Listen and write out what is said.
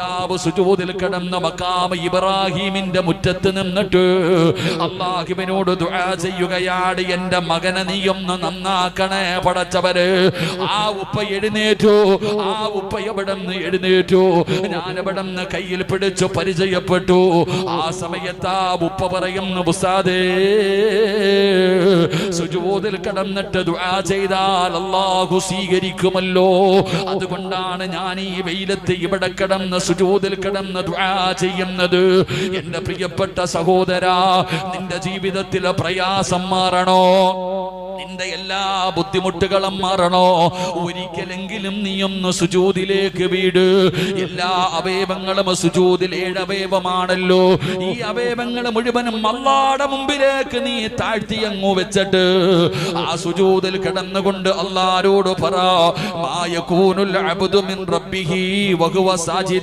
പിതാവ് സുജൂദിൽ കിടന്ന മഖാം ഇബ്രാഹിമിന്റെ മുറ്റത്ത് നിന്നിട്ട് അല്ലാഹുവിനോട് ദുആ ചെയ്യുകയാണ്, എന്റെ മകനെ നീ ഒന്ന് നന്നാക്കണേ പടച്ചവര്. ആ ഉപ്പ എഴുന്നേറ്റു. ആ ഉപ്പ എവിടെന്ന് എഴുന്നേറ്റു. ഞാൻ എവിടെന്ന് കയ്യിൽ പിടിച്ചു പരിചയപ്പെട്ടു. ആ സമയത്ത് ആ ഉപ്പ പറയുന്നു, ഉസ്താദേ, സുജൂദിൽ കിടന്നിട്ട് ദുആ ചെയ്താൽ അല്ലാഹു സ്വീകരിക്കുമല്ലോ. അതുകൊണ്ടാണ് ഞാൻ ഈ വെയിലത്ത് ഇവിടെ കിടന്ന് സുജൂദിൽ കിടന്ന് ദുആ ചെയ്യുന്നത്. എന്റെ പ്രിയപ്പെട്ട സഹോദരാ, നിന്റെ ജീവിതത്തിലെ പ്രയാസം മാറണോ, നിന്റെ എല്ലാ ബുദ്ധിമുട്ടുകളും മാറണോ, ഒരിക്കലെങ്കിലും നീയൊന്ന് സുജൂദിലേക്ക് വീട്. എല്ലാ അവയവങ്ങളും സുജൂദിൽ 7 അവയവമാണല്ലോ. ഈ അവയവങ്ങൾ മുഴുവനും അല്ലാഹുവിന്റെ മുമ്പിലേക്ക് നീ താഴ്ത്തി അങ്ങ് വെച്ചിട്ട് ആ സുജൂദിൽ കിടന്നുകൊണ്ട് അല്ലാഹുവോട് പറ, മാ യകൂനുൽ അബ്ദു മിൻ റബ്ബിഹി വഹുവ സാജിദ്